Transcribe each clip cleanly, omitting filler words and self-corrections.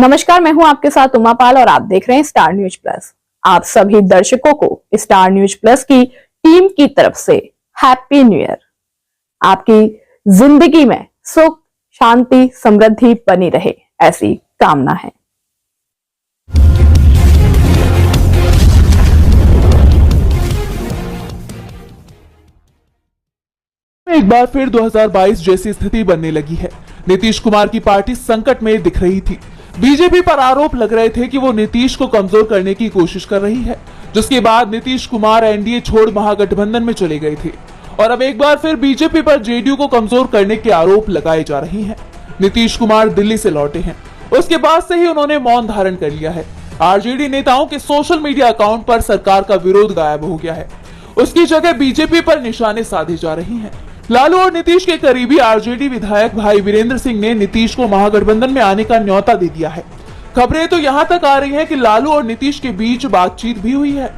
नमस्कार, मैं हूं आपके साथ उमा पाल और आप देख रहे हैं स्टार न्यूज प्लस। आप सभी दर्शकों को स्टार न्यूज प्लस की टीम की तरफ से हैप्पी न्यू ईयर। आपकी जिंदगी में सुख, शांति, समृद्धि बनी रहे, ऐसी कामना है। एक बार फिर 2022 जैसी स्थिति बनने लगी है। नीतीश कुमार की पार्टी संकट में दिख रही थी। बीजेपी पर आरोप लग रहे थे कि वो नीतीश को कमजोर करने की कोशिश कर रही है, जिसके बाद नीतीश कुमार एनडीए छोड़ महागठबंधन में चले गए थे और अब एक बार फिर बीजेपी पर जेडीयू को कमजोर करने के आरोप लगाए जा रहे हैं। नीतीश कुमार दिल्ली से लौटे हैं, उसके बाद से ही उन्होंने मौन धारण कर लिया है। आरजेडी नेताओं के सोशल मीडिया अकाउंट पर सरकार का विरोध गायब हो गया है, उसकी जगह बीजेपी पर निशाने साधे जा रही हैं। लालू और नीतीश के करीबी आरजेडी विधायक भाई वीरेंद्र सिंह ने नीतीश को महागठबंधन में आने का न्योता दे दिया है। खबरें तो यहां तक आ रही हैं कि लालू और नीतीश के बीच बातचीत भी हुई है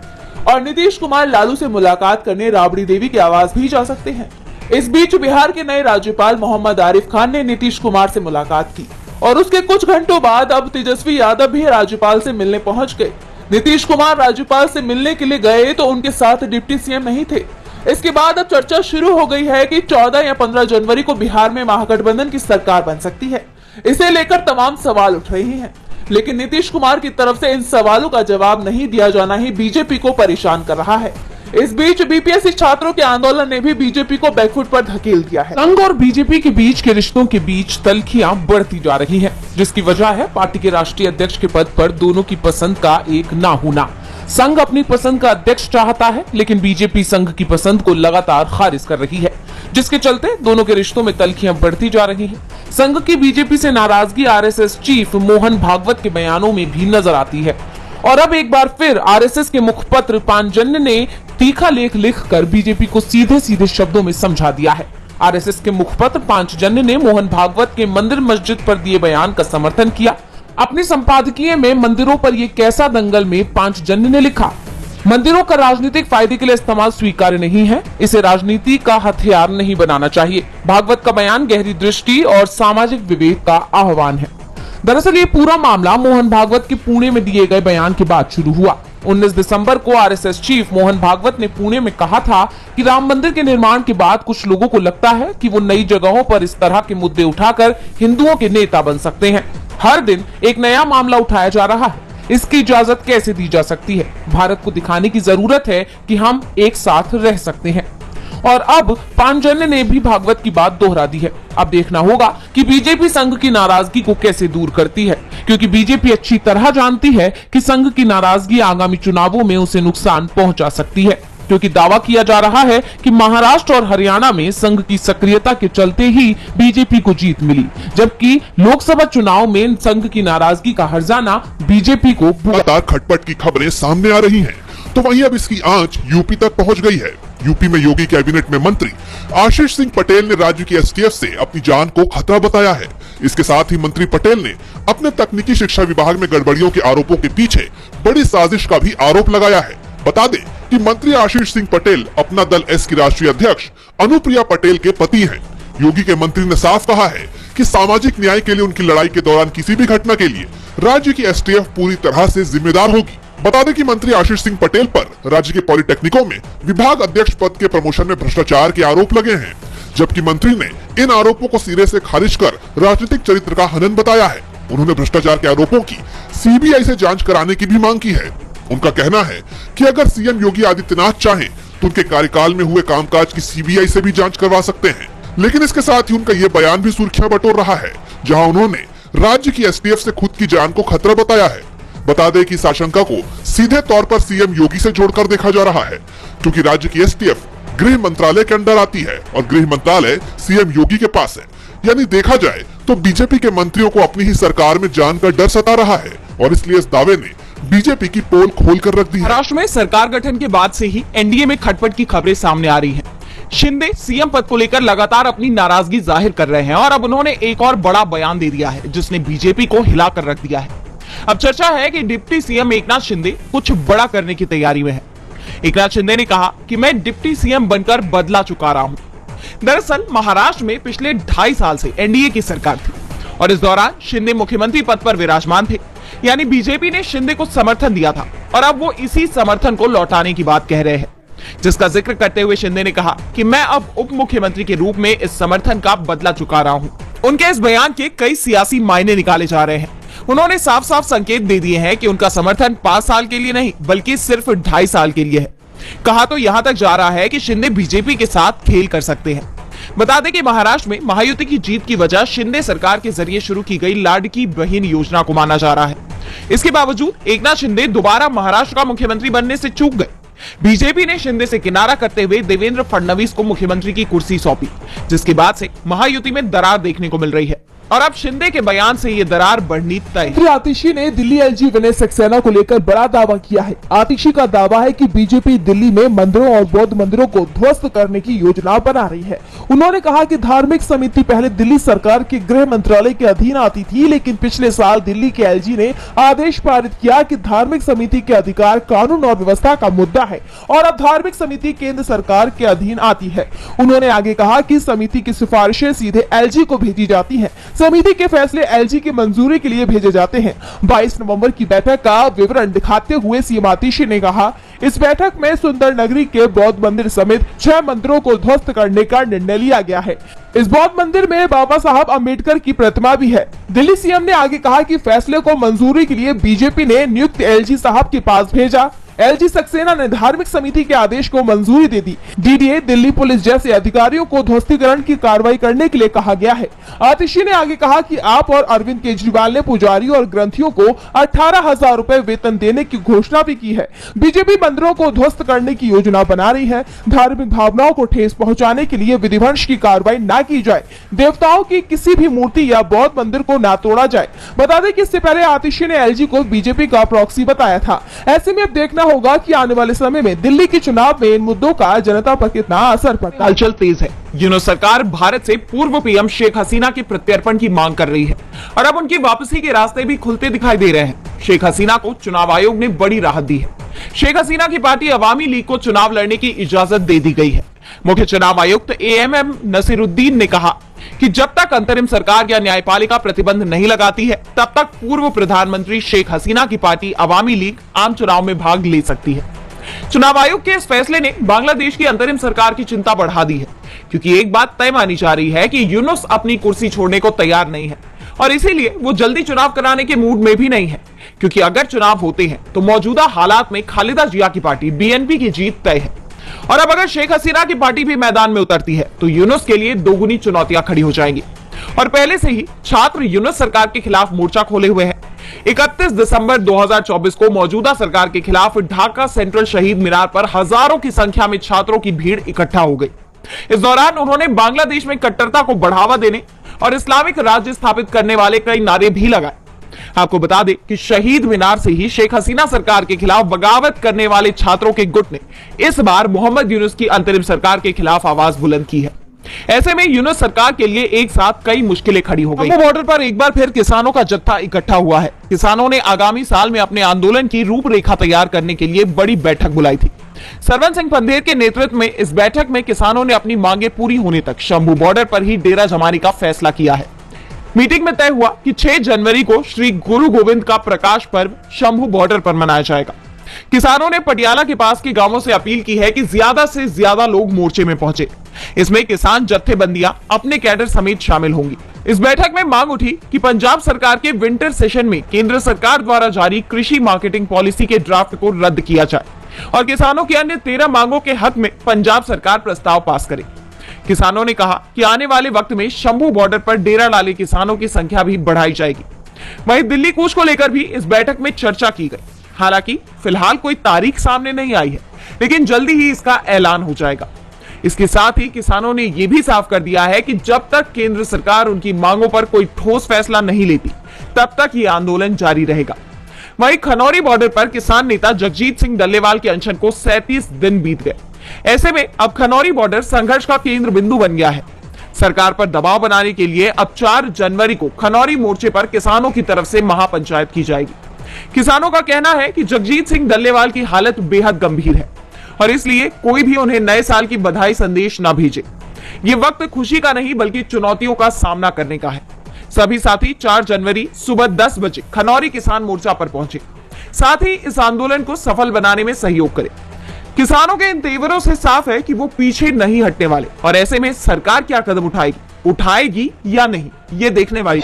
और नीतीश कुमार लालू से मुलाकात करने राबड़ी देवी के आवास भी जा सकते हैं। इस बीच बिहार के नए राज्यपाल मोहम्मद आरिफ खान ने नीतीश कुमार से मुलाकात की और उसके कुछ घंटों बाद अब तेजस्वी यादव भी राज्यपाल से मिलने पहुंच गए। नीतीश कुमार राज्यपाल से मिलने के लिए गए तो उनके साथ डिप्टी सीएम नहीं थे। इसके बाद अब चर्चा शुरू हो गई है कि 14 या 15 जनवरी को बिहार में महागठबंधन की सरकार बन सकती है। इसे लेकर तमाम सवाल उठ रहे हैं, लेकिन नीतीश कुमार की तरफ से इन सवालों का जवाब नहीं दिया जाना ही बीजेपी को परेशान कर रहा है। इस बीच बीपीएससी छात्रों के आंदोलन ने भी बीजेपी को बैकफुट पर धकेल दिया है। संघ और बीजेपी के बीच के रिश्तों के बीच तल्खियां बढ़ती जा रही हैं, जिसकी वजह है पार्टी के राष्ट्रीय अध्यक्ष के पद पर दोनों की पसंद का एक ना होना। संघ अपनी पसंद का अध्यक्ष चाहता है, लेकिन बीजेपी संघ की पसंद को लगातार खारिज कर रही है, जिसके चलते दोनों के रिश्तों में तल्खियां बढ़ती जा रही हैं। संघ की बीजेपी से नाराजगी आरएसएस चीफ मोहन भागवत के बयानों में भी नजर आती है और अब एक बार फिर आरएसएस के मुखपत्र पांचजन्य ने तीखा लेख लिखकर बीजेपी को सीधे सीधे शब्दों में समझा दिया है। आरएसएस के मुखपत्र पांचजन्य ने मोहन भागवत के मंदिर मस्जिद पर दिए बयान का समर्थन किया। अपने संपादकीय में मंदिरों पर ये कैसा दंगल में पांचजन्य ने लिखा, मंदिरों का राजनीतिक फायदे के लिए इस्तेमाल स्वीकार्य नहीं है, इसे राजनीति का हथियार नहीं बनाना चाहिए। भागवत का बयान गहरी दृष्टि और सामाजिक विवेक का आह्वान है। दरअसल ये पूरा मामला मोहन भागवत के पुणे में दिए गए बयान के बाद शुरू हुआ। 19 दिसंबर को आरएसएस चीफ मोहन भागवत ने पुणे में कहा था कि राम मंदिर के निर्माण के बाद कुछ लोगों को लगता है कि वो नई जगहों पर इस तरह के मुद्दे उठाकर हिंदुओं के नेता बन सकते हैं। हर दिन एक नया मामला उठाया जा रहा है, इसकी इजाजत कैसे दी जा सकती है? भारत को दिखाने की जरूरत है कि हम एक साथ रह सकते हैं। और अब पांचजन्य ने भी भागवत की बात दोहरा दी है। अब देखना होगा कि बीजेपी संघ की नाराजगी को कैसे दूर करती है, क्योंकि बीजेपी अच्छी तरह जानती है कि संघ की नाराजगी आगामी चुनावों में उसे नुकसान पहुंचा सकती है, क्योंकि दावा किया जा रहा है कि महाराष्ट्र और हरियाणा में संघ की सक्रियता के चलते ही बीजेपी को जीत मिली, जबकि लोकसभा चुनाव में संघ की नाराजगी का हर्जाना बीजेपी को लगातार खटपट की खबरें सामने आ रही हैं, तो वहीं अब इसकी आंच यूपी तक पहुंच गई है। यूपी में योगी कैबिनेट में मंत्री आशीष सिंह पटेल ने राज्य की एसटीएफ से अपनी जान को खतरा बताया है। इसके साथ ही मंत्री पटेल ने अपने तकनीकी शिक्षा विभाग में गड़बड़ियों के आरोपों के पीछे बड़ी साजिश का भी आरोप लगाया है। बता दें कि मंत्री आशीष सिंह पटेल अपना दल एस की राष्ट्रीय अध्यक्ष अनुप्रिया पटेल के पति हैं। योगी के मंत्री ने साफ कहा है कि सामाजिक न्याय के लिए उनकी लड़ाई के दौरान किसी भी घटना के लिए राज्य की एसटीएफ पूरी तरह से जिम्मेदार होगी। बता दें कि मंत्री आशीष सिंह पटेल पर राज्य के पॉलिटेक्निकों में विभाग अध्यक्ष पद के प्रमोशन में भ्रष्टाचार के आरोप लगे हैं, जबकि मंत्री ने इन आरोपों को सिरे से खारिज कर राजनीतिक चरित्र का हनन बताया है। उन्होंने भ्रष्टाचार के आरोपों की सीबीआई से जांच कराने की भी मांग की है। उनका कहना है कि अगर सीएम योगी आदित्यनाथ चाहें तो उनके कार्यकाल में हुए कामकाज की सीबीआई से भी जांच करवा सकते हैं, लेकिन इसके साथ ही उनका ये बयान भी सुर्खियां बटोर रहा है, जहां उन्होंने राज्य की एसटीएफ से खुद की जान को खतरा बताया है। बता दें कि इस आशंका को सीधे तौर पर सीएम योगी से जोड़कर देखा जा रहा है, क्योंकि राज्य की एसटीएफ गृह मंत्रालय के अंडर आती है और गृह मंत्रालय सीएम योगी के पास है। यानी देखा जाए तो बीजेपी के मंत्रियों को अपनी ही सरकार में जान का डर सता रहा है और इसलिए इस दावे ने बीजेपी की पोल खोल कर रख दी है। महाराष्ट्र में सरकार गठन के बाद से ही एनडीए में खटपट की खबरें सामने आ रही हैं। शिंदे सीएम पद को लेकर लगातार अपनी नाराजगी जाहिर कर रहे हैं और अब उन्होंने एक और बड़ा बयान दे दिया है, जिसने बीजेपी को हिलाकर रख दिया है। अब चर्चा है कि डिप्टी सीएम एकनाथ शिंदे कुछ बड़ा करने की तैयारी में है। एकनाथ शिंदे ने कहा कि मैं डिप्टी सीएम बनकर बदला चुका रहा हूं। दरअसल महाराष्ट्र में पिछले 2.5 साल से एनडीए की सरकार थी और इस दौरान शिंदे मुख्यमंत्री पद पर विराजमान थे। यानी बीजेपी ने शिंदे को समर्थन दिया था और अब वो इसी समर्थन को लौटाने की बात कह रहे हैं, जिसका जिक्र करते हुए शिंदे ने कहा कि मैं अब उप मुख्यमंत्री के रूप में इस समर्थन का बदला चुका रहा हूं। उनके इस बयान के कई सियासी मायने निकाले जा रहे हैं। उन्होंने साफ साफ संकेत दे दिए हैं कि उनका समर्थन 5 साल के लिए नहीं बल्कि सिर्फ 2.5 साल के लिए है। कहा तो यहां तक जा रहा है कि शिंदे बीजेपी के साथ खेल कर सकते हैं। बता दें कि महाराष्ट्र में महायुति की जीत की वजह शिंदे सरकार के जरिए शुरू की गई लाडकी बहन योजना को माना जा रहा है। इसके बावजूद एकनाथ शिंदे दोबारा महाराष्ट्र का मुख्यमंत्री बनने से चूक गए। बीजेपी ने शिंदे से किनारा करते हुए देवेंद्र फडणवीस को मुख्यमंत्री की कुर्सी सौंपी, जिसके बाद से महायुति में दरार देखने को मिल रही है और अब शिंदे के बयान से ये दरार बढ़नी तय है। आतिशी ने दिल्ली एलजी विनय सक्सेना को लेकर बड़ा दावा किया है। आतिशी का दावा है कि बीजेपी दिल्ली में मंदिरों और बौद्ध मंदिरों को ध्वस्त करने की योजना बना रही है। उन्होंने कहा कि धार्मिक समिति पहले दिल्ली सरकार के गृह मंत्रालय के अधीन आती थी, लेकिन पिछले साल दिल्ली के एलजी ने आदेश पारित किया कि धार्मिक समिति के अधिकार कानून और व्यवस्था का मुद्दा है और अब धार्मिक समिति केंद्र सरकार के अधीन आती है। उन्होंने आगे कहा कि समिति की सिफारिशें सीधे एलजी को भेजी जाती हैं। समिति के फैसले एलजी की मंजूरी के लिए भेजे जाते हैं। 22 नवंबर की बैठक का विवरण दिखाते हुए सीएम आतिशी ने कहा, इस बैठक में सुंदर नगरी के बौद्ध मंदिर समेत 6 मंदिरों को ध्वस्त करने का निर्णय लिया गया है। इस बौद्ध मंदिर में बाबा साहब अम्बेडकर की प्रतिमा भी है। दिल्ली सीएम ने आगे कहा कि फैसले को मंजूरी के लिए बीजेपी ने नियुक्त एलजी साहब के पास भेजा। एलजी सक्सेना ने धार्मिक समिति के आदेश को मंजूरी दे दी। डीडीए, दिल्ली पुलिस जैसे अधिकारियों को ध्वस्तीकरण की कार्रवाई करने के लिए कहा गया है। आतिशी ने आगे कहा कि आप और अरविंद केजरीवाल ने पुजारी और ग्रंथियों को 18,000 रुपए वेतन देने की घोषणा भी की है। बीजेपी मंदिरों को ध्वस्त करने की योजना बना रही है। धार्मिक भावनाओं को ठेस पहुंचाने के लिए विधिवंश की कार्रवाई न की जाए। देवताओं की किसी भी मूर्ति या बौद्ध मंदिर को न तोड़ा जाए। बता दें कि इससे पहले आतिशी ने एलजी को बीजेपी का प्रॉक्सी बताया था। ऐसे में अब देखना होगा कि आने वाले समय में दिल्ली के चुनाव में इन मुद्दों का जनता पर कितना असर पड़ता है। हलचल तेज है। यूनुस सरकार भारत से पूर्व पीएम शेख हसीना के प्रत्यर्पण की मांग कर रही है और अब उनकी वापसी के रास्ते भी खुलते दिखाई दे रहे हैं। शेख हसीना को चुनाव आयोग ने बड़ी राहत दी है। शेख हसीना की पार्टी अवामी लीग को चुनाव लड़ने की इजाजत दे दी गई है। मुख्य चुनाव आयुक्त एएमएम नसीरुद्दीन ने कहा कि जब तक अंतरिम सरकार या न्यायपालिका प्रतिबंध नहीं लगाती है, तब तक पूर्व प्रधानमंत्री शेख हसीना की पार्टी अवामी लीग आम चुनाव में भाग ले सकती है। चुनाव आयोग के इस फैसले ने बांग्लादेश की अंतरिम सरकार की चिंता बढ़ा दी है, क्योंकि एक बात तय मानी जा रही है कि यूनुस अपनी कुर्सी छोड़ने को तैयार नहीं है और इसीलिए वो जल्दी चुनाव कराने के मूड में भी नहीं है, क्योंकि अगर चुनाव होते हैं तो मौजूदा हालात में खालिदा जिया की पार्टी बीएनपी की जीत तय है और अब अगर शेख हसीना की पार्टी भी मैदान में उतरती है तो यूनुस के लिए दोगुनी चुनौतियां खड़ी हो जाएंगी। और पहले से ही छात्र यूनुस सरकार के खिलाफ मोर्चा खोले हुए हैं। 31 दिसंबर 2024 को मौजूदा सरकार के खिलाफ ढाका सेंट्रल शहीद मीनार पर हजारों की संख्या में छात्रों की भीड़ इकट्ठा हो गई। इस दौरान उन्होंने बांग्लादेश में कट्टरता को बढ़ावा देने और इस्लामिक राज्य स्थापित करने वाले कई नारे भी लगाए। आपको बता दें कि शहीद मीनार से ही शेख हसीना सरकार के खिलाफ बगावत करने वाले छात्रों के गुट ने इस बार मोहम्मद यूनुस की अंतरिम सरकार के खिलाफ आवाज बुलंद की है। ऐसे में यूनुस सरकार के लिए एक साथ कई मुश्किलें खड़ी हो गई। बॉर्डर पर एक बार फिर किसानों का जत्था इकट्ठा हुआ है। किसानों ने आगामी साल में अपने आंदोलन की रूपरेखा तैयार करने के लिए बड़ी बैठक बुलाई थी। सरवन सिंह पंधेर के नेतृत्व में इस बैठक में किसानों ने अपनी मांगे पूरी होने तक शंभू बॉर्डर पर ही डेरा जमाने का फैसला किया है। मीटिंग में तय हुआ कि 6 जनवरी को श्री गुरु गोविंद का प्रकाश पर्व शंभू बॉर्डर पर मनाया जाएगा। किसानों ने पटियाला के पास के गांवों से अपील की है कि ज्यादा से ज्यादा लोग मोर्चे में पहुंचे। इसमें किसान जत्थेबंदियां अपने कैडर समेत शामिल होंगी। इस बैठक में मांग उठी कि पंजाब सरकार के विंटर सेशन में केंद्र सरकार द्वारा जारी कृषि मार्केटिंग पॉलिसी के ड्राफ्ट को रद्द किया जाए और किसानों की अन्य 13 मांगों के हक में पंजाब सरकार प्रस्ताव पास करे। किसानों ने कहा कि आने वाले वक्त में शंभू बॉर्डर पर डेरा डाले किसानों की संख्या भी बढ़ाई जाएगी। वहीं दिल्ली कूच को लेकर भी इस बैठक में चर्चा की गई। हालांकि फिलहाल कोई तारीख सामने नहीं आई है, लेकिन जल्दी ही इसका ऐलान हो जाएगा। इसके साथ ही किसानों ने यह भी साफ कर दिया है कि जब तक केंद्र सरकार उनकी मांगों पर कोई ठोस फैसला नहीं लेती, तब तक ये आंदोलन जारी रहेगा। वहीं खनौरी बॉर्डर पर किसान नेता जगजीत सिंह डल्लेवाल के अनशन को 37 दिन बीत गए। ऐसे में अब खनौरी बॉर्डर संघर्ष का केंद्र बिंदु बन गया है। सरकार पर दबाव बनाने के लिए अब 4 जनवरी को खनौरी मोर्चे पर किसानों की तरफ से महापंचायत की जाएगी। किसानों का कहना है कि जगजीत सिंह डल्लेवाल की हालत बेहद गंभीर है और इसलिए कोई भी उन्हें नए साल की बधाई संदेश न भेजे। ये वक्त खुशी का नहीं बल्कि चुनौतियों का सामना करने का है। सभी साथी 4 जनवरी सुबह 10 बजे खनौरी किसान मोर्चा पर पहुंचे। साथ ही इस आंदोलन को सफल बनाने में सहयोग करें। किसानों के इन तेवरों से साफ है कि वो पीछे नहीं हटने वाले और ऐसे में सरकार क्या कदम उठाएगी या नहीं, ये देखने वाली।